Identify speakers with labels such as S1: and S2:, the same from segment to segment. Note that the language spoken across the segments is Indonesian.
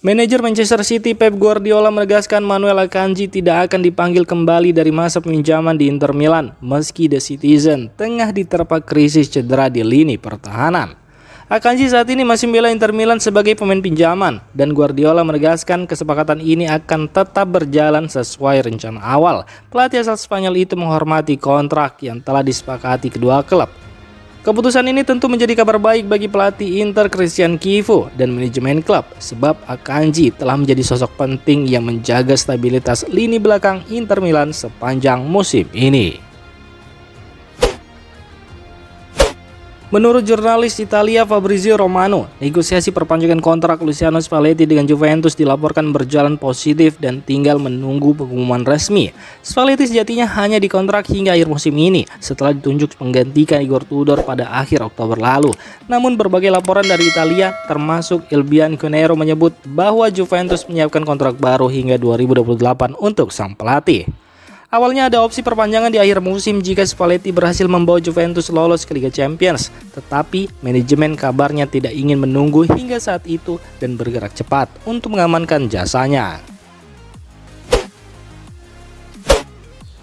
S1: Manajer Manchester City Pep Guardiola menegaskan Manuel Akanji tidak akan dipanggil kembali dari masa peminjaman di Inter Milan meski The Citizen tengah diterpa krisis cedera di lini pertahanan. Akanji saat ini masih membela Inter Milan sebagai pemain pinjaman dan Guardiola menegaskan kesepakatan ini akan tetap berjalan sesuai rencana awal. Pelatih asal Spanyol itu menghormati kontrak yang telah disepakati kedua klub. Keputusan ini tentu menjadi kabar baik bagi pelatih Inter Cristian Chivo dan manajemen klub sebab Akanji telah menjadi sosok penting yang menjaga stabilitas lini belakang Inter Milan sepanjang musim ini. Menurut jurnalis Italia Fabrizio Romano, negosiasi perpanjangan kontrak Luciano Spalletti dengan Juventus dilaporkan berjalan positif dan tinggal menunggu pengumuman resmi. Spalletti sejatinya hanya dikontrak hingga akhir musim ini setelah ditunjuk menggantikan Igor Tudor pada akhir Oktober lalu. Namun berbagai laporan dari Italia termasuk Il Bianconero menyebut bahwa Juventus menyiapkan kontrak baru hingga 2028 untuk sang pelatih. Awalnya ada opsi perpanjangan di akhir musim jika Spalletti berhasil membawa Juventus lolos ke Liga Champions, tetapi manajemen kabarnya tidak ingin menunggu hingga saat itu dan bergerak cepat untuk mengamankan jasanya.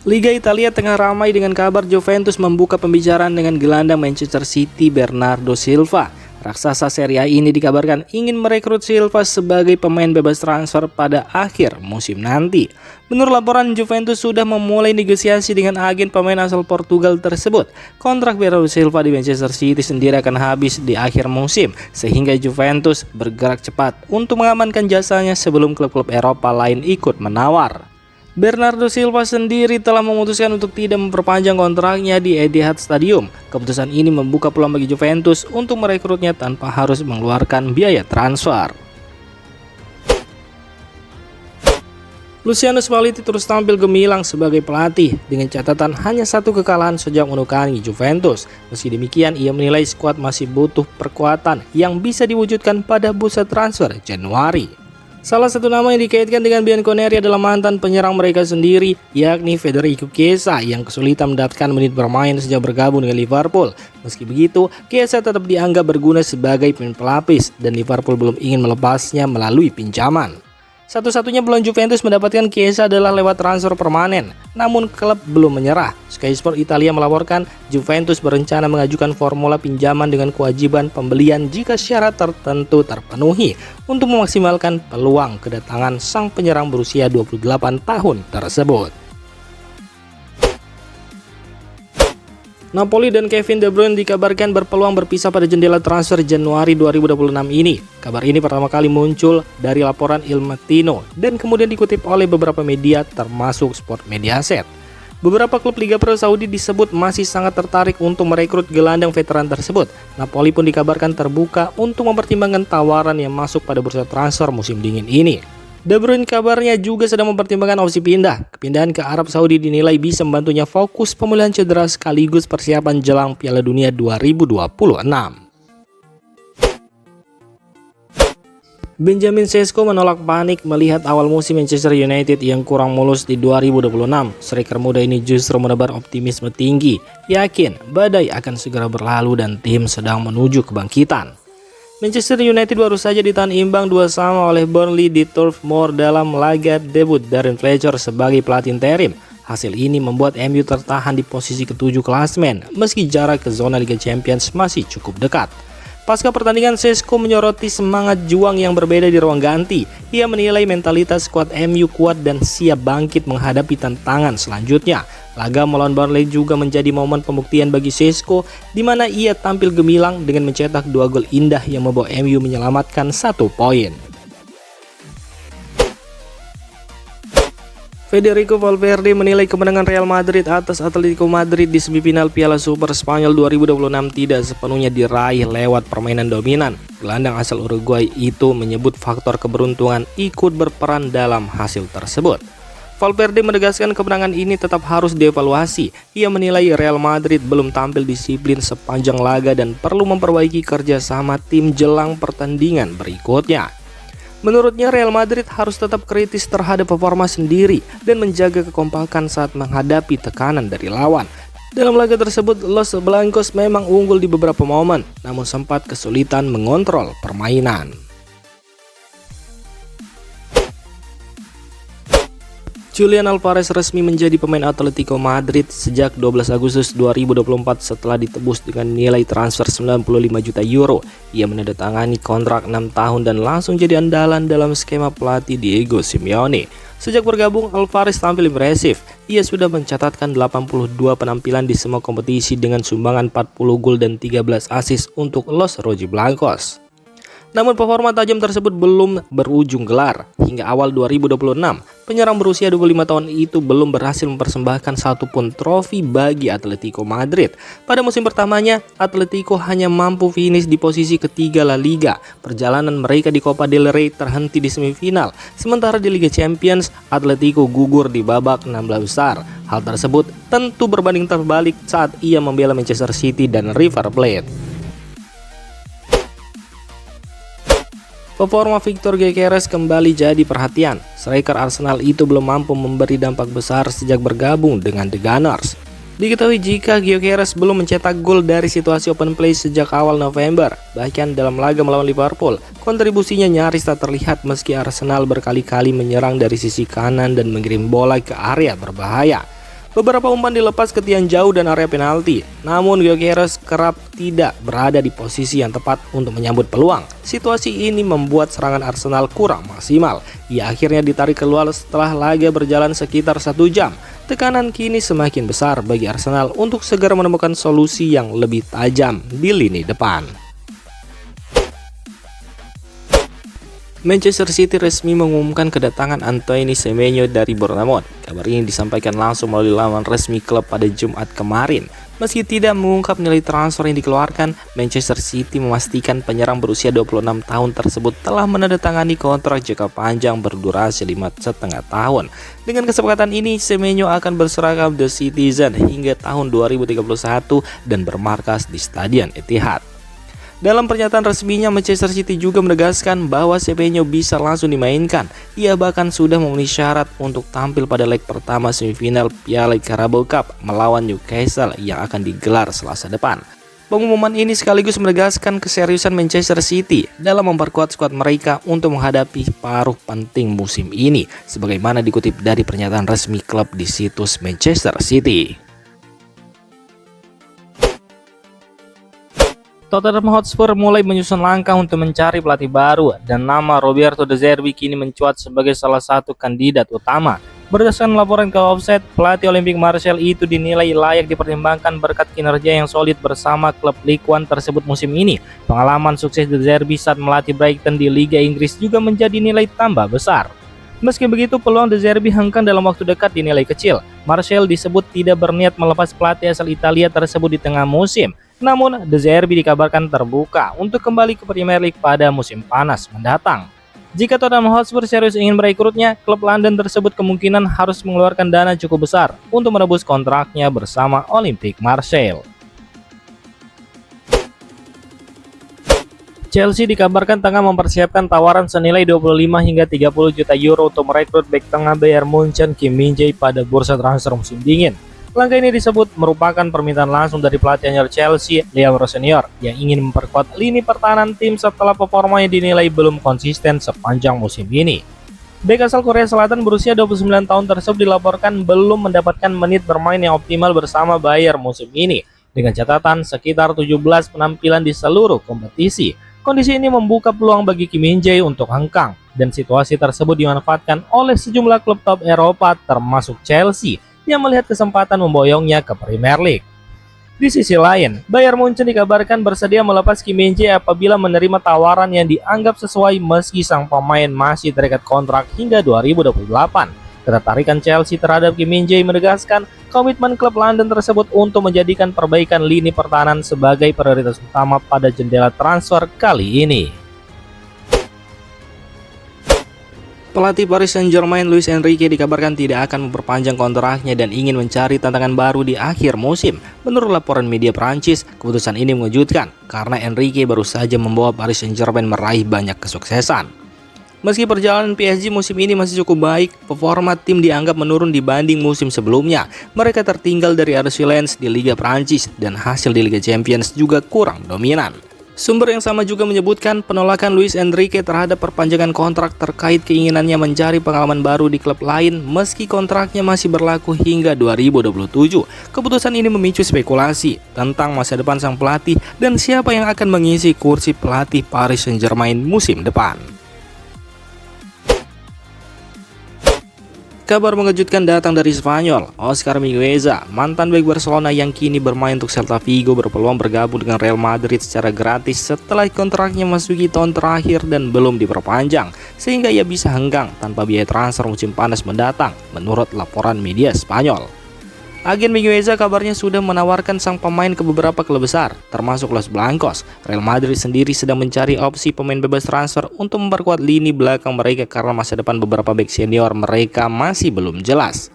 S1: Liga Italia tengah ramai dengan kabar Juventus membuka pembicaraan dengan gelandang Manchester City Bernardo Silva. Raksasa Serie A ini dikabarkan ingin merekrut Silva sebagai pemain bebas transfer pada akhir musim nanti. Menurut laporan, Juventus sudah memulai negosiasi dengan agen pemain asal Portugal tersebut. Kontrak Bernardo Silva di Manchester City sendiri akan habis di akhir musim, sehingga Juventus bergerak cepat untuk mengamankan jasanya sebelum klub-klub Eropa lain ikut menawar. Bernardo Silva sendiri telah memutuskan untuk tidak memperpanjang kontraknya di Etihad Stadium. Keputusan ini membuka peluang bagi Juventus untuk merekrutnya tanpa harus mengeluarkan biaya transfer. Luciano Spalletti terus tampil gemilang sebagai pelatih dengan catatan hanya satu kekalahan sejak menukangi Juventus. Meski demikian, ia menilai skuad masih butuh perkuatan yang bisa diwujudkan pada bursa transfer Januari. Salah satu nama yang dikaitkan dengan Bianconeri adalah mantan penyerang mereka sendiri, yakni Federico Chiesa yang kesulitan mendapatkan menit bermain sejak bergabung dengan Liverpool. Meski begitu, Chiesa tetap dianggap berguna sebagai pemain pelapis dan Liverpool belum ingin melepasnya melalui pinjaman. Satu-satunya peluang Juventus mendapatkan Chiesa adalah lewat transfer permanen, namun klub belum menyerah. Sky Sport Italia melaporkan Juventus berencana mengajukan formula pinjaman dengan kewajiban pembelian jika syarat tertentu terpenuhi untuk memaksimalkan peluang kedatangan sang penyerang berusia 28 tahun tersebut. Napoli dan Kevin De Bruyne dikabarkan berpeluang berpisah pada jendela transfer Januari 2026 ini. Kabar ini pertama kali muncul dari laporan Il Mattino dan kemudian dikutip oleh beberapa media termasuk Sport Mediaset. Beberapa klub Liga Pro Saudi disebut masih sangat tertarik untuk merekrut gelandang veteran tersebut. Napoli pun dikabarkan terbuka untuk mempertimbangkan tawaran yang masuk pada bursa transfer musim dingin ini. De Bruyne kabarnya juga sedang mempertimbangkan opsi pindah. Kepindahan ke Arab Saudi dinilai bisa membantunya fokus pemulihan cedera sekaligus persiapan jelang Piala Dunia 2026. Benjamin Sesko menolak panik melihat awal musim Manchester United yang kurang mulus di 2026. Striker muda ini justru menebar optimisme tinggi, yakin badai akan segera berlalu dan tim sedang menuju kebangkitan. Manchester United baru saja ditahan imbang 2-2 oleh Burnley di Turf Moor dalam laga debut Darren Fletcher sebagai pelatih interim. Hasil ini membuat MU tertahan di posisi ke-7 klasemen meski jarak ke zona Liga Champions masih cukup dekat. Pasca pertandingan, Sesko menyoroti semangat juang yang berbeda di ruang ganti. Ia menilai mentalitas skuad MU kuat dan siap bangkit menghadapi tantangan selanjutnya. Laga melawan Burnley juga menjadi momen pembuktian bagi Sesko, di mana ia tampil gemilang dengan mencetak 2 gol indah yang membawa MU menyelamatkan 1 poin. Federico Valverde menilai kemenangan Real Madrid atas Atletico Madrid di semifinal Piala Super Spanyol 2026 tidak sepenuhnya diraih lewat permainan dominan. Gelandang asal Uruguay itu menyebut faktor keberuntungan ikut berperan dalam hasil tersebut. Valverde menegaskan kemenangan ini tetap harus dievaluasi. Ia menilai Real Madrid belum tampil disiplin sepanjang laga dan perlu memperbaiki kerjasama tim jelang pertandingan berikutnya. Menurutnya Real Madrid harus tetap kritis terhadap performa sendiri dan menjaga kekompakan saat menghadapi tekanan dari lawan. Dalam laga tersebut, Los Blancos memang unggul di beberapa momen, namun sempat kesulitan mengontrol permainan. Julian Alvarez resmi menjadi pemain Atletico Madrid sejak 12 Agustus 2024 setelah ditebus dengan nilai transfer 95 juta euro. Ia menandatangani kontrak 6 tahun dan langsung jadi andalan dalam skema pelatih Diego Simeone. Sejak bergabung, Alvarez tampil impresif. Ia sudah mencatatkan 82 penampilan di semua kompetisi dengan sumbangan 40 gol dan 13 assist untuk Los Rojiblancos. Namun performa tajam tersebut belum berujung gelar. Hingga awal 2026, penyerang berusia 25 tahun itu belum berhasil mempersembahkan satupun trofi bagi Atletico Madrid. Pada musim pertamanya, Atletico hanya mampu finish di posisi ketiga La Liga. Perjalanan mereka di Copa del Rey terhenti di semifinal. Sementara di Liga Champions, Atletico gugur di babak 16 besar. Hal tersebut tentu berbanding terbalik saat ia membela Manchester City dan River Plate. Performa Victor Gyökeres kembali jadi perhatian. Striker Arsenal itu belum mampu memberi dampak besar sejak bergabung dengan The Gunners. Diketahui jika Gyökeres belum mencetak gol dari situasi open play sejak awal November. Bahkan dalam laga melawan Liverpool, kontribusinya nyaris tak terlihat meski Arsenal berkali-kali menyerang dari sisi kanan dan mengirim bola ke area berbahaya. Beberapa umpan dilepas ke tiang jauh dan area penalti, namun Gyökeres kerap tidak berada di posisi yang tepat untuk menyambut peluang. Situasi ini membuat serangan Arsenal kurang maksimal. Ia akhirnya ditarik keluar setelah laga berjalan sekitar 1 jam. Tekanan kini semakin besar bagi Arsenal untuk segera menemukan solusi yang lebih tajam di lini depan. Manchester City resmi mengumumkan kedatangan Antoine Semenyo dari Bournemouth. Kabar ini disampaikan langsung melalui laman resmi klub pada Jumat kemarin. Meski tidak mengungkap nilai transfer yang dikeluarkan, Manchester City memastikan penyerang berusia 26 tahun tersebut telah menandatangani kontrak jangka panjang berdurasi 5,5 tahun. Dengan kesepakatan ini, Semenyo akan berseragam The Citizen hingga tahun 2031 dan bermarkas di Stadion Etihad. Dalam pernyataan resminya, Manchester City juga menegaskan bahwa Semenyo bisa langsung dimainkan. Ia bahkan sudah memenuhi syarat untuk tampil pada leg pertama semifinal Piala Carabao Cup melawan Newcastle yang akan digelar Selasa depan. Pengumuman ini sekaligus menegaskan keseriusan Manchester City dalam memperkuat skuad mereka untuk menghadapi paruh penting musim ini, sebagaimana dikutip dari pernyataan resmi klub di situs Manchester City. Tottenham Hotspur mulai menyusun langkah untuk mencari pelatih baru dan nama Roberto De Zerbi kini mencuat sebagai salah satu kandidat utama. Berdasarkan laporan ke Offside, pelatih Olympique Marseille itu dinilai layak dipertimbangkan berkat kinerja yang solid bersama klub Ligue 1 tersebut musim ini. Pengalaman sukses De Zerbi saat melatih Brighton di Liga Inggris juga menjadi nilai tambah besar. Meski begitu, peluang De Zerbi hengkang dalam waktu dekat dinilai kecil. Marseille disebut tidak berniat melepas pelatih asal Italia tersebut di tengah musim. Namun, De Zerbi dikabarkan terbuka untuk kembali ke Premier League pada musim panas mendatang. Jika Tottenham Hotspur serius ingin merekrutnya, klub London tersebut kemungkinan harus mengeluarkan dana cukup besar untuk menebus kontraknya bersama Olympique Marseille. Chelsea dikabarkan tengah mempersiapkan tawaran senilai 25 hingga 30 juta euro untuk merekrut bek tengah Bayern Munchen Kim Min-jae pada bursa transfer musim dingin. Langkah ini disebut merupakan permintaan langsung dari pelatih anyar Chelsea, Liam Rosenior, yang ingin memperkuat lini pertahanan tim setelah performanya dinilai belum konsisten sepanjang musim ini. Bek asal Korea Selatan berusia 29 tahun tersebut dilaporkan belum mendapatkan menit bermain yang optimal bersama Bayern musim ini, dengan catatan sekitar 17 penampilan di seluruh kompetisi. Kondisi ini membuka peluang bagi Kim Min-jae untuk hengkang, dan situasi tersebut dimanfaatkan oleh sejumlah klub top Eropa termasuk Chelsea, yang melihat kesempatan memboyongnya ke Premier League. Di sisi lain, Bayern Munchen dikabarkan bersedia melepas Kim Min-jae apabila menerima tawaran yang dianggap sesuai meski sang pemain masih terikat kontrak hingga 2028. Ketertarikan Chelsea terhadap Kim Min-jae menegaskan komitmen klub London tersebut untuk menjadikan perbaikan lini pertahanan sebagai prioritas utama pada jendela transfer kali ini. Pelatih Paris Saint-Germain Luis Enrique dikabarkan tidak akan memperpanjang kontraknya dan ingin mencari tantangan baru di akhir musim. Menurut laporan media Prancis, keputusan ini mengejutkan karena Enrique baru saja membawa Paris Saint-Germain meraih banyak kesuksesan. Meski perjalanan PSG musim ini masih cukup baik, performa tim dianggap menurun dibanding musim sebelumnya. Mereka tertinggal dari RC Lens di Liga Prancis dan hasil di Liga Champions juga kurang dominan. Sumber yang sama juga menyebutkan penolakan Luis Enrique terhadap perpanjangan kontrak terkait keinginannya mencari pengalaman baru di klub lain meski kontraknya masih berlaku hingga 2027. Keputusan ini memicu spekulasi tentang masa depan sang pelatih dan siapa yang akan mengisi kursi pelatih Paris Saint-Germain musim depan. Kabar mengejutkan datang dari Spanyol. Oscar Mingueza, mantan bek Barcelona yang kini bermain untuk Celta Vigo, berpeluang bergabung dengan Real Madrid secara gratis setelah kontraknya memasuki tahun terakhir dan belum diperpanjang, sehingga ia bisa henggang tanpa biaya transfer musim panas mendatang, menurut laporan media Spanyol. Agen Mingueza kabarnya sudah menawarkan sang pemain ke beberapa klub besar, termasuk Los Blancos. Real Madrid sendiri sedang mencari opsi pemain bebas transfer untuk memperkuat lini belakang mereka karena masa depan beberapa bek senior mereka masih belum jelas.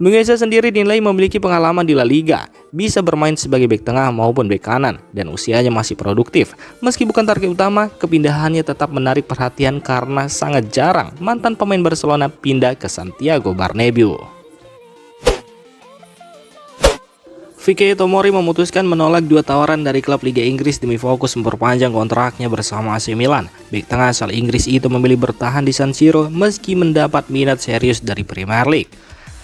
S1: Mingueza sendiri dinilai memiliki pengalaman di La Liga, bisa bermain sebagai bek tengah maupun bek kanan, dan usianya masih produktif. Meski bukan target utama, kepindahannya tetap menarik perhatian karena sangat jarang mantan pemain Barcelona pindah ke Santiago Bernabeu. Fikayo Tomori memutuskan menolak 2 tawaran dari klub Liga Inggris demi fokus memperpanjang kontraknya bersama AC Milan. Bek tengah asal Inggris itu memilih bertahan di San Siro meski mendapat minat serius dari Premier League.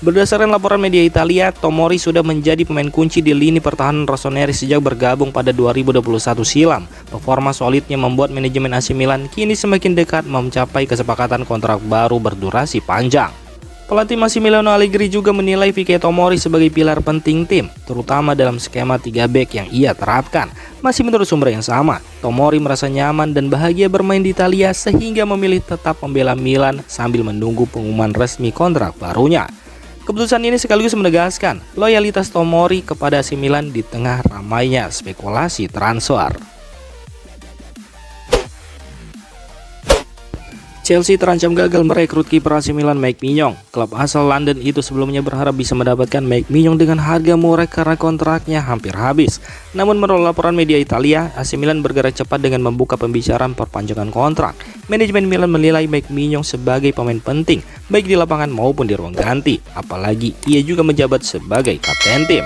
S1: Berdasarkan laporan media Italia, Tomori sudah menjadi pemain kunci di lini pertahanan rossoneri sejak bergabung pada 2021 silam. Performa solidnya membuat manajemen AC Milan kini semakin dekat mencapai kesepakatan kontrak baru berdurasi panjang. Pelatih Massimiliano Allegri juga menilai Fikayo Tomori sebagai pilar penting tim, terutama dalam skema 3 bek yang ia terapkan. Masih menurut sumber yang sama, Tomori merasa nyaman dan bahagia bermain di Italia sehingga memilih tetap membela Milan sambil menunggu pengumuman resmi kontrak barunya. Keputusan ini sekaligus menegaskan loyalitas Tomori kepada AC Milan di tengah ramainya spekulasi transfer. Chelsea terancam gagal merekrut kiper AC Milan Mike Maignan. Klub asal London itu sebelumnya berharap bisa mendapatkan Mike Maignan dengan harga murah karena kontraknya hampir habis. Namun menurut laporan media Italia, AC Milan bergerak cepat dengan membuka pembicaraan perpanjangan kontrak. Manajemen Milan menilai Mike Maignan sebagai pemain penting, baik di lapangan maupun di ruang ganti. Apalagi ia juga menjabat sebagai kapten tim.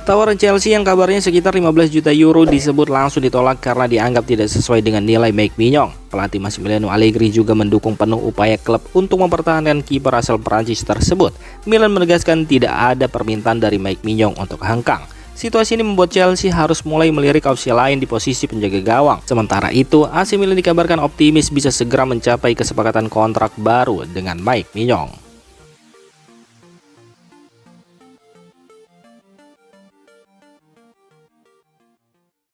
S1: Tawaran Chelsea yang kabarnya sekitar 15 juta euro disebut langsung ditolak karena dianggap tidak sesuai dengan nilai Mike Maignan. Pelatih Massimiliano Allegri juga mendukung penuh upaya klub untuk mempertahankan kiper asal Prancis tersebut. Milan menegaskan tidak ada permintaan dari Mike Maignan untuk hengkang. Situasi ini membuat Chelsea harus mulai melirik opsi lain di posisi penjaga gawang. Sementara itu, AC Milan dikabarkan optimis bisa segera mencapai kesepakatan kontrak baru dengan Mike Maignan.